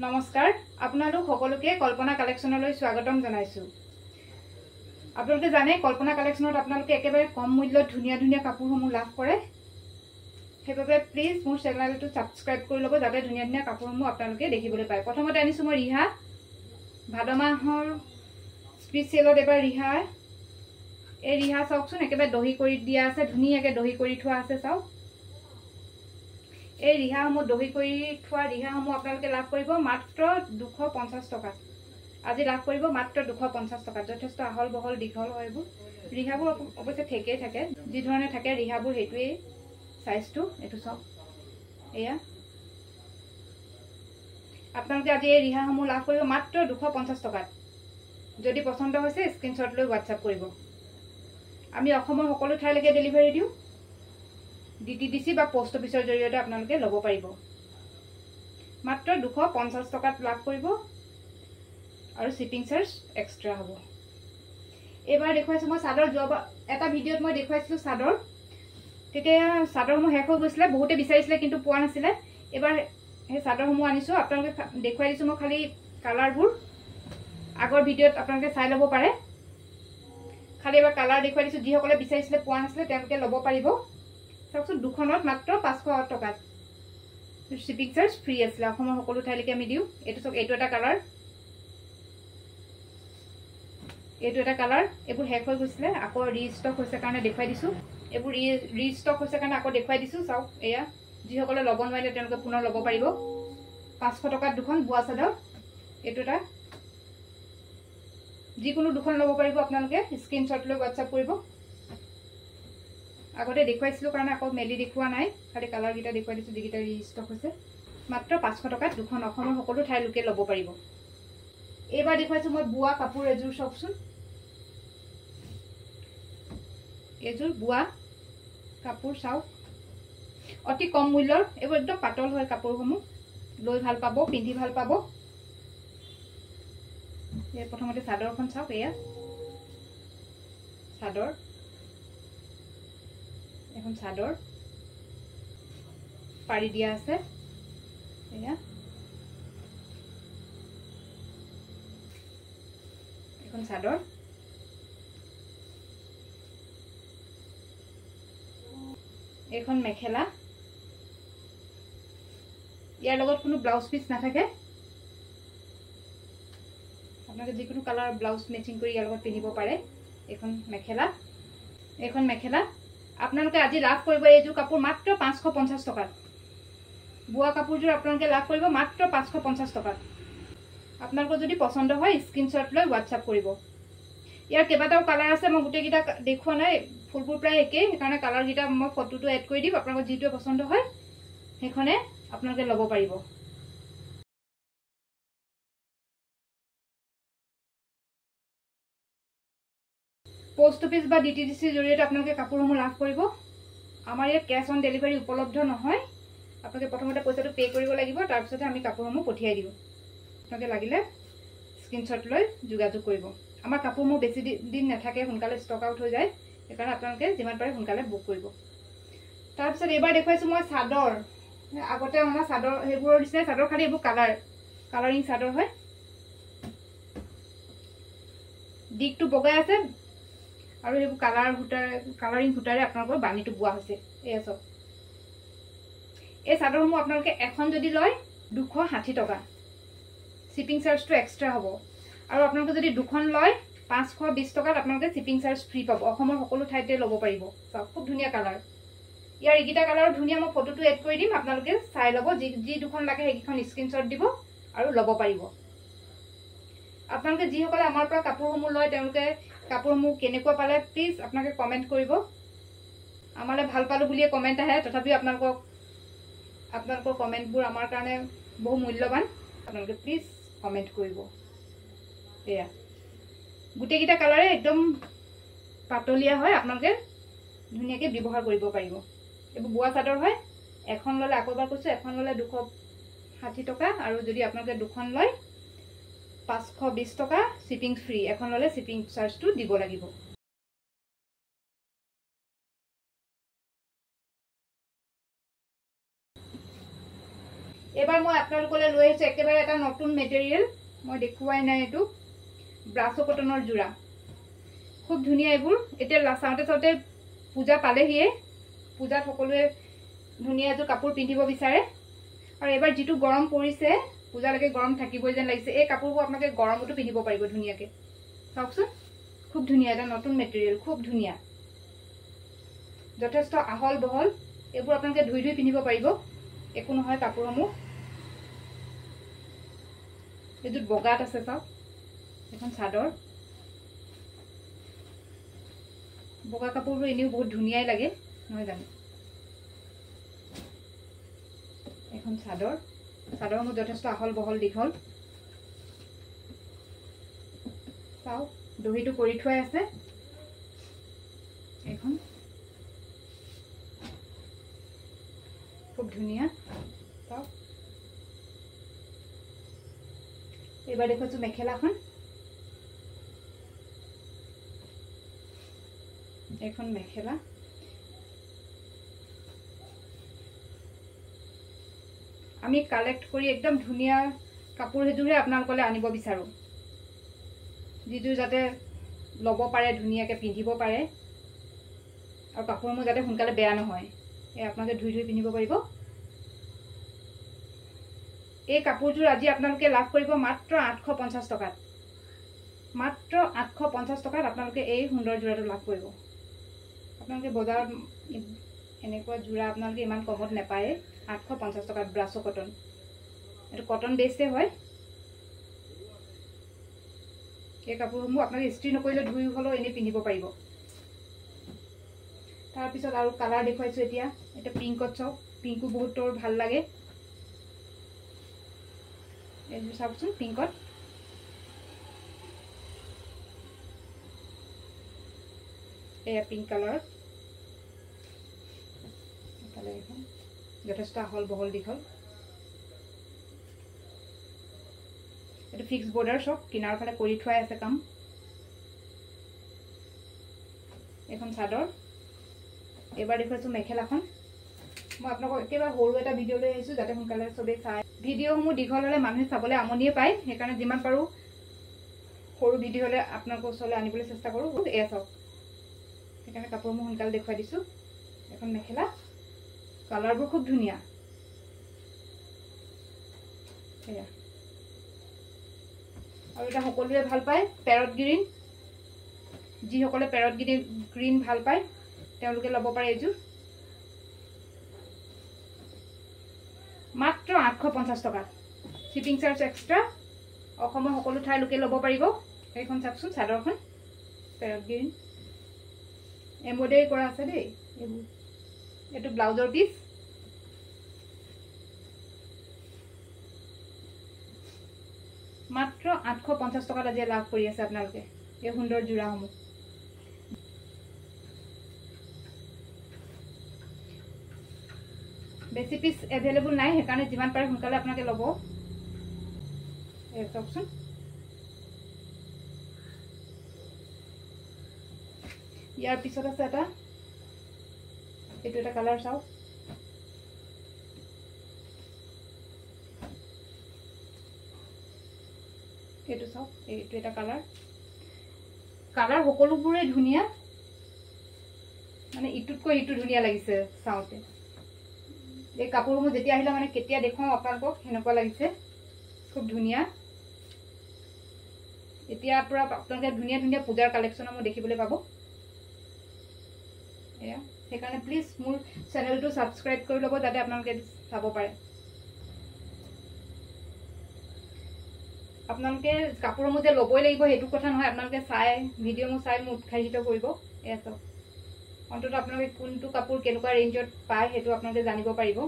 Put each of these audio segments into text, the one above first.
নমস্কাৰ আপোনালোক সকলোকে কল্পনা কালেকশনলৈ স্বাগতম জনাইছো। আপোনালোকে জানে কল্পনা কালেকশনত আপোনালোকে একেবাৰে কম মূল্যত ধুনীয়া ধুনীয়া কাপোৰসমূহ লাভ কৰে। সেইবাবে প্লিজ মোৰ চেনেলটো সাবস্ক্ৰাইব কৰি ল'ব যাতে ধুনীয়া ধুনীয়া কাপোৰসমূহ আপোনালোকে দেখিবলৈ পায়। প্ৰথমতে আনিছো মই ৰিহা, ভাদ মাহৰ স্পেচিয়েলত এবাৰ ৰিহা। এই ৰিহা চাওকচোন, একেবাৰে দহি কৰি দিয়া আছে, ধুনীয়াকৈ দহি কৰি থোৱা আছে। চাওক এই ৰিহাসমূহ দহি কৰি থোৱা ৰিহাসমূহ আপোনালোকে লাভ কৰিব মাত্ৰ 250 টকাত। আজি লাভ কৰিব মাত্ৰ 250 টকাত। যথেষ্ট আহল বহল দীঘল হয়। এইবোৰ ৰিহাবোৰ অৱশ্যে ঠেকেই থাকে, যি ধৰণে থাকে ৰিহাবোৰ সেইটোৱেই সাইজটো। এইটো চাওক, এয়া আপোনালোকে আজি এই ৰিহাসমূহ লাভ কৰিব মাত্ৰ 250 টকাত। যদি পচন্দ হৈছে স্ক্ৰীনশ্বট লৈ হোৱাটছআপ কৰিব। আমি অসমৰ সকলো ঠাইলৈকে ডেলিভাৰী দিওঁ। DTDC বা পোষ্ট অফিচৰ জৰিয়তে আপোনালোকে ল'ব পাৰিব। মাত্ৰ 250 টকাত লাভ কৰিব আৰু শিপিং চাৰ্জ এক্সট্ৰা হ'ব। এইবাৰ দেখুৱাইছোঁ মই চাদৰ। যোৱাবাৰ এটা ভিডিঅ'ত মই দেখুৱাইছিলোঁ চাদৰ, তেতিয়া চাদৰসমূহ শেষ হৈ গৈছিলে, বহুতে বিচাৰিছিলে কিন্তু পোৱা নাছিলে। এইবাৰ সেই চাদৰসমূহ আনিছোঁ, আপোনালোকে দেখুৱাই দিছোঁ মই খালি কালাৰবোৰ। আগৰ ভিডিঅ'ত আপোনালোকে চাই ল'ব পাৰে। খালি এবাৰ কালাৰ দেখুৱাই দিছোঁ, যিসকলে বিচাৰিছিলে পোৱা নাছিলে তেওঁলোকে ল'ব পাৰিব। চাওকচোন, দুখনত মাত্ৰ 500 টকাত। শিপিং চাৰ্জ ফ্ৰী আছিলে। অসমৰ সকলো ঠাইলৈকে আমি দিওঁ। এইটো চাওক, এইটো এটা কালাৰ, এইটো এটা কালাৰ। এইবোৰ শেষ হৈ গৈছিলে, আকৌ ৰিষ্টক হৈছে কাৰণে দেখুৱাই দিছোঁ। এইবোৰ ৰিষ্টক হৈছে কাৰণে আকৌ দেখুৱাই দিছোঁ। চাওক, এয়া যিসকলে ল'ব নোৱাৰিলে তেওঁলোকে পুনৰ ল'ব পাৰিব। 500 টকাত দুখন বোৱা চাদৰ। এইটো এটা, যিকোনো দুখন ল'ব পাৰিব আপোনালোকে। স্ক্ৰীনশ্বট লৈ হোৱাটছআপ কৰিব। আগতে দেখুৱাইছিলোঁ কাৰণে আকৌ মেলি দেখুওৱা নাই, খালি কালাৰকেইটা দেখুৱাই দিছোঁ যিকেইটা ৰিষ্টক হৈছে। মাত্ৰ 500 টকাত দুখন অসমৰ সকলো ঠাইৰ লোকে ল'ব পাৰিব। এইবাৰ দেখুৱাইছোঁ মই বোৱা কাপোৰ এযোৰ। চাওকচোন, এইযোৰ বোৱা কাপোৰ। চাওক, অতি কম মূল্যৰ। এইবোৰ একদম পাতল হয় কাপোৰসমূহ, লৈ ভাল পাব, পিন্ধি ভাল পাব। এই প্ৰথমতে চাদৰখন চাওক, এয়া চাদৰ, এখন চাদৰ পাৰি দিয়া আছে। এয়া এখন চাদৰ, এইখন মেখেলা। ইয়াৰ লগত কোনো ব্লাউজ পিচ নাথাকে। আপোনালোকে যিকোনো কালাৰ ব্লাউজ মেচিং কৰি ইয়াৰ লগত পিন্ধিব পাৰে। এইখন মেখেলা, এইখন মেখেলা। আপোনালোকে আজি লাভ কৰিব এইযোৰ কাপোৰ মাত্ৰ 550 টকাত। বোৱা কাপোৰযোৰ আপোনালোকে লাভ কৰিব মাত্ৰ 550 টকাত। আপোনালোকৰ যদি পচন্দ হয় স্ক্ৰীনশ্বট লৈ হোৱাটছআপ কৰিব। ইয়াৰ কেইবাটাও কালাৰ আছে, মই গোটেইকেইটা দেখুওৱা নাই, ফুলবোৰ প্ৰায় একেই, সেইকাৰণে কালাৰকেইটা মই ফটোটো এড কৰি দিম। আপোনালোকৰ যিটোৱে পচন্দ হয় সেইখনে আপোনালোকে ল'ব পাৰিব। পোষ্ট অফিচ বা DTDCৰ জৰিয়তে আপোনালোকে কাপোৰসমূহ লাভ কৰিব। আমাৰ ইয়াত কেছ অন ডেলিভাৰী উপলব্ধ নহয়। আপোনালোকে প্ৰথমতে পইচাটো পে' কৰিব লাগিব, তাৰপিছতে আমি কাপোৰসমূহ পঠিয়াই দিওঁ। আপোনালোকে লাগিলে স্ক্ৰীনশ্বট লৈ যোগাযোগ কৰিব। আমাৰ কাপোৰসমূহ বেছি দিন নাথাকে, সোনকালে ষ্টক আউট হৈ যায়। সেইকাৰণে আপোনালোকে যিমান পাৰে সোনকালে বুক কৰিব। তাৰপিছত এইবাৰ দেখুৱাইছোঁ মই চাদৰ। আগতে অনা চাদৰ, সেইবোৰৰ নিচিনাই চাদৰ, খালি এইবোৰ কালাৰিং চাদৰ হয়। দিগটো বগাই আছে আৰু সেইবোৰ কালাৰিং সূতাৰে আপোনালোকৰ বানীটো বোৱা হৈছে। এয়া চাওক, এই চাদৰসমূহ আপোনালোকে এখন যদি লয় 260 টকা। শিপিং চাৰ্জটো এক্সট্ৰা হ'ব। আৰু আপোনালোকে যদি দুখন লয় 520 টকাত আপোনালোকে শিপিং চাৰ্জ ফ্ৰী পাব। অসমৰ সকলো ঠাইতে ল'ব পাৰিব। চাওক, খুব ধুনীয়া কালাৰ। ইয়াৰ এইকেইটা কালাৰো ধুনীয়া, মই ফটোটো এড কৰি দিম, আপোনালোকে চাই ল'ব। যি দুখন লাগে সেইকেইখন স্ক্ৰীনশ্বট দিব আৰু ল'ব পাৰিব। আপোনালোকে যিসকলে আমাৰ পৰা কাপোৰসমূহ লয় তেওঁলোকে কাপোৰসমূহ কেনেকুৱা পালে প্লিজ আপোনালোকে কমেণ্ট কৰিব। আমালৈ ভাল পালোঁ বুলিয়ে কমেণ্ট আহে, তথাপিও আপোনালোকৰ কমেণ্টবোৰ আমাৰ কাৰণে বহু মূল্যৱান। আপোনালোকে প্লিজ কমেণ্ট কৰিব। এয়া গোটেইকেইটা কালাৰে একদম পাতলীয়া হয়, আপোনালোকে ধুনীয়াকৈ ব্যৱহাৰ কৰিব পাৰিব। এইবোৰ বোৱা চাদৰ হয়। এখন ল'লে, আকৌ এবাৰ কৈছোঁ, এখন ল'লে 260 টকা, আৰু যদি আপোনালোকে দুখন লয় 520 টকা, শিপিং ফ্ৰী। এখন ল'লে শিপিং চাৰ্জটো দিব লাগিব। এইবাৰ এইবাৰ মই আপোনালোকলৈ লৈ আহিছোঁ একেবাৰে এটা নতুন মেটেৰিয়েল, মই দেখুৱাই নাই, এইটো ব্ৰাছ কটনৰ যোৰা, খুব ধুনীয়া এইবোৰ। এতিয়া চাওঁতে চাওঁতে পূজা পালেহিয়ে, পূজাত সকলোৱে ধুনীয়া এযোৰ কাপোৰ পিন্ধিব বিচাৰে। আৰু এইবাৰ যিটো গৰম পৰিছে, পূজালৈকে গৰম থাকিবই যেন লাগিছে। এই কাপোৰবোৰ আপোনালোকে গৰমতো পিন্ধিব পাৰিব ধুনীয়াকৈ। চাওকচোন, খুব ধুনীয়া, এটা নতুন মেটেৰিয়েল, খুব ধুনীয়া, যথেষ্ট আহল বহল। এইবোৰ আপোনালোকে ধুই ধুই পিন্ধিব পাৰিব, একো নহয় কাপোৰসমূহ। এইযোৰ বগাত আছে, চাওক, এখন চাদৰ। বগা কাপোৰবোৰ এনেও বহুত ধুনীয়াই লাগে, নহয় জানো? এখন চাদৰ, চাদৰসমূহ যথেষ্ট আহল বহল দীঘল। চাওক, দহিটো কৰি থোৱাই আছে। এখন খুব ধুনীয়া, চাওক। এইবাৰ দেখুৱাইছোঁ মেখেলাখন, এখন মেখেলা। আমি কালেক্ট কৰি একদম ধুনীয়া কাপোৰ এযোৰহে আপোনালোকলৈ আনিব বিচাৰোঁ, যিযোৰ যাতে ল'ব পাৰে, ধুনীয়াকৈ পিন্ধিব পাৰে, আৰু কাপোৰসমূহ যাতে সোনকালে বেয়া নহয়। এই আপোনালোকে ধুই ধুই পিন্ধিব পাৰিব। এই কাপোৰযোৰ আজি আপোনালোকে লাভ কৰিব মাত্ৰ 850 টকাত। মাত্ৰ 850 টকাত আপোনালোকে এই সুন্দৰ যোৰাটো লাভ কৰিব। আপোনালোকে বজাৰত এনেকুৱা যোৰা আপোনালোকে ইমান কমত নাপায়। 850 টকাত ব্ৰাছ কটন, এইটো কটন বেষ্টে হয়। এই কাপোৰসমূহ আপোনালোকে ইস্ত্ৰি নকৰিলে ধুই হ'লেও এনেই পিন্ধিব পাৰিব। তাৰপিছত আৰু কালাৰ দেখুৱাইছোঁ এতিয়া। এতিয়া পিংকত চাওক, পিংকো বহুতৰ ভাল লাগে। এইযোৰ চাওকচোন, পিংকত। এয়া পিংক কালাৰত, এখন যথেষ্ট আহল বহল দীঘল। এইটো ফিক্স বৰ্ডাৰ, চব কিনাৰ ফালে কৰি থোৱাই আছে কাম। এখন চাদৰ। এইবাৰ দেখুৱাইছোঁ মেখেলাখন। মই আপোনালোকক একেবাৰে সৰু এটা ভিডিঅ' লৈ আহিছোঁ, যাতে সোনকালে চবেই চাই। ভিডিঅ'সমূহ দীঘল হ'লে মানুহে চাবলৈ আমনিয়ে পায়, সেইকাৰণে যিমান পাৰোঁ সৰু ভিডিঅ' হ'লে আপোনালোকৰ ওচৰলৈ আনিবলৈ চেষ্টা কৰোঁ। এয়া চাওক, সেইকাৰণে কাপোৰসমূহ সোনকালে দেখুৱাই দিছোঁ। এখন মেখেলা, কালাৰবোৰ খুব ধুনীয়া। সেয়া, আৰু এটা সকলোৱে ভাল পায়, পেৰট গ্ৰীণ। যিসকলে পেৰট গ্ৰীণ ভাল পায় তেওঁলোকে ল'ব পাৰে এইযোৰ। মাত্ৰ 850 টকাত, শ্বিপিং চাৰ্জ এক্সট্ৰা। অসমৰ সকলো ঠাইৰ লোকে ল'ব পাৰিব। এইখন চাওকচোন, চাদৰখন পেৰট গ্ৰীণ, এম্ব্ৰইডাৰী কৰা আছে দেই এইবোৰ। এইটো ব্লাউজৰ পিচ। মাত্ৰ 850 টকাত আজি লাভ কৰি আছে আপোনালোকে এই সুন্দৰ যোৰাসমূহ। বেছি পিচ এভেইলেবল নাই, সেইকাৰণে যিমান পাৰে সোনকালে আপোনালোকে ল'ব। চাওকচোন, ইয়াৰ পিছত আছে এটা, এইটো এটা কালাৰ চাওক। এইটো চাওক, এইটো এটা কালাৰ। কালাৰ সকলোবোৰে ধুনীয়া, মানে ইটোতকৈ ইটো ধুনীয়া লাগিছে চাওঁতে। এই কাপোৰসমূহ যেতিয়া আহিলে মানে কেতিয়া দেখুৱাওঁ আপোনালোকক সেনেকুৱা লাগিছে, খুব ধুনীয়া। এতিয়া পৰা আপোনালোকে ধুনীয়া ধুনীয়া পূজাৰ কালেকশ্যনসমূহ দেখিবলৈ পাব। এয়া, সেইকাৰণে প্লিজ মোৰ চেনেলটো ছাবস্ক্ৰাইব কৰি ল'ব, যাতে আপোনালোকে চাব পাৰে। আপোনালোকে কাপোৰসমূহ যে ল'বই লাগিব সেইটো কথা নহয়, আপোনালোকে চাই ভিডিঅ'সমূহ চাই মোক উৎসাহিত কৰিব। এয়া চাওক, অন্ততঃ আপোনালোকে কোনটো কাপোৰ কেনেকুৱা ৰেঞ্জত পায় সেইটো আপোনালোকে জানিব পাৰিব।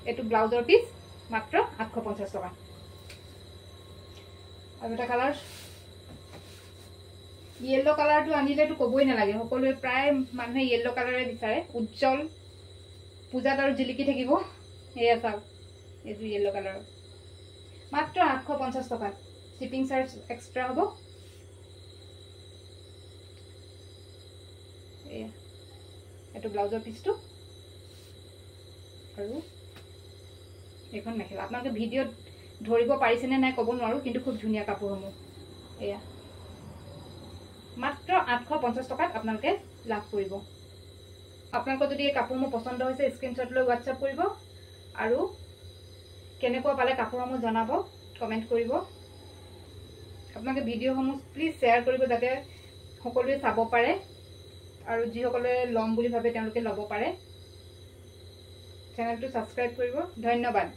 এইটো ব্লাউজৰ পিচ, মাত্ৰ 850 টকা। আৰু এটা কালাৰ, য়েল্লো কালাৰটো আনিলেতো ক'বই নালাগে, সকলোৱে প্ৰায় মানুহে য়েল্লো কালাৰে বিচাৰে, উজ্জ্বল, পূজাত আৰু জিলিকি থাকিব। এয়া চাওক, এইযোৰ য়েল্লো কালাৰৰ, মাত্ৰ 850 টকাত, শ্বিপিং চাৰ্জ এক্সট্ৰা হ'ব। এয়া, এইটো ব্লাউজৰ পিচটো, আৰু এইখন মেখেলা আপোনালোকে ভিডিঅ'ত ধৰিব পাৰিছেনে নাই ক'ব নোৱাৰোঁ, কিন্তু খুব ধুনীয়া কাপোৰসমূহ। এয়া মাত্ৰ 850 টকাত আপোনালোকে লাভ কৰিব। আপোনালোকৰ যদি এই কাপোৰসমূহ পচন্দ হৈছে স্ক্ৰীনশ্বট লৈ হোৱাটছআপ কৰিব আৰু কেনেকুৱা পালে কাপোৰসমূহ জনাব, কমেণ্ট কৰিব। আপোনালোকে ভিডিঅ'সমূহ প্লিজ শ্বেয়াৰ কৰিব যাতে সকলোৱে চাব পাৰে আৰু যিসকলে ল'ম বুলি ভাবে তেওঁলোকে ল'ব পাৰে। চেনেলটো ছাবস্ক্ৰাইব কৰিব। ধন্যবাদ।